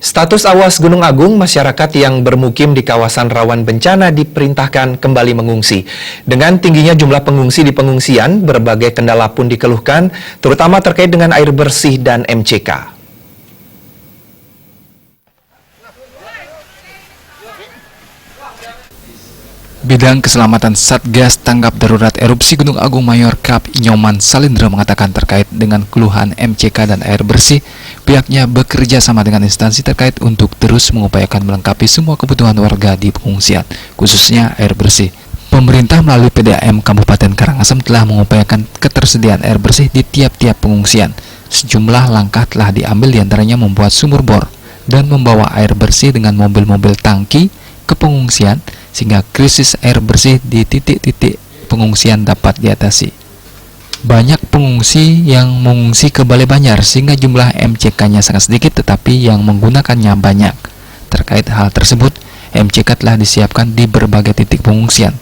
Status awas Gunung Agung, masyarakat yang bermukim di kawasan rawan bencana diperintahkan kembali mengungsi. Dengan tingginya jumlah pengungsi di pengungsian, berbagai kendala pun dikeluhkan, terutama terkait dengan air bersih dan MCK. Bidang Keselamatan Satgas Tanggap Darurat Erupsi Gunung Agung Mayor Kap Nyoman Salindra mengatakan terkait dengan keluhan MCK dan air bersih, pihaknya bekerja sama dengan instansi terkait untuk terus mengupayakan melengkapi semua kebutuhan warga di pengungsian, khususnya air bersih. Pemerintah melalui PDAM Kabupaten Karangasem telah mengupayakan ketersediaan air bersih di tiap-tiap pengungsian. Sejumlah langkah telah diambil, diantaranya membuat sumur bor dan membawa air bersih dengan mobil-mobil tangki ke pengungsian, sehingga krisis air bersih di titik-titik pengungsian dapat diatasi. Banyak pengungsi yang mengungsi ke Balai Banjar sehingga jumlah MCK-nya sangat sedikit tetapi yang menggunakannya banyak. Terkait hal tersebut, MCK telah disiapkan di berbagai titik pengungsian.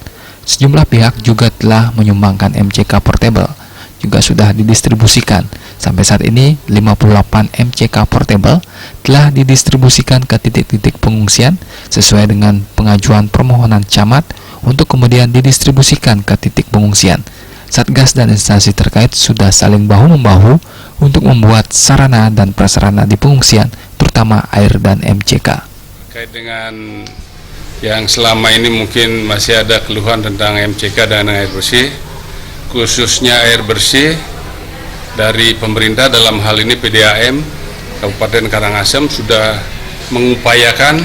Sejumlah pihak juga telah menyumbangkan MCK portable, juga sudah didistribusikan. Sampai saat ini, 58 MCK portable telah didistribusikan ke titik-titik pengungsian sesuai dengan pengajuan permohonan camat untuk kemudian didistribusikan ke titik pengungsian. Satgas dan instansi terkait sudah saling bahu-membahu untuk membuat sarana dan prasarana di pengungsian, terutama air dan MCK. Terkait dengan yang selama ini mungkin masih ada keluhan tentang MCK dan air bersih, khususnya air bersih, dari pemerintah dalam hal ini PDAM Kabupaten Karangasem sudah mengupayakan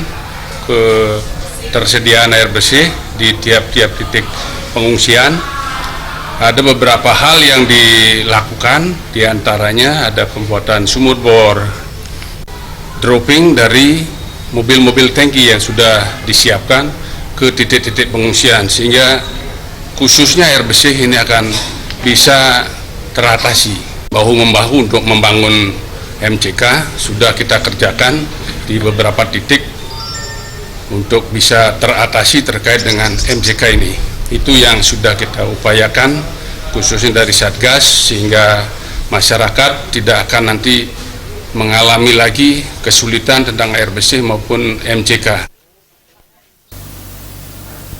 ketersediaan air bersih di tiap-tiap titik pengungsian. Ada beberapa hal yang dilakukan, diantaranya ada pembuatan sumur bor, dropping dari mobil-mobil tangki yang sudah disiapkan ke titik-titik pengungsian, sehingga khususnya air bersih ini akan bisa teratasi. Bahu-membahu untuk membangun MCK sudah kita kerjakan di beberapa titik untuk bisa teratasi terkait dengan MCK ini. Itu yang sudah kita upayakan khususnya dari Satgas, sehingga masyarakat tidak akan nanti mengalami lagi kesulitan tentang air bersih maupun MCK.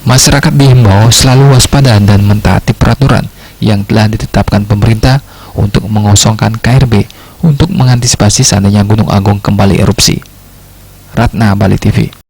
Masyarakat dihimbau selalu waspada dan mentaati peraturan yang telah ditetapkan pemerintah untuk mengosongkan KRB untuk mengantisipasi seandainya Gunung Agung kembali erupsi. Ratna, Bali TV.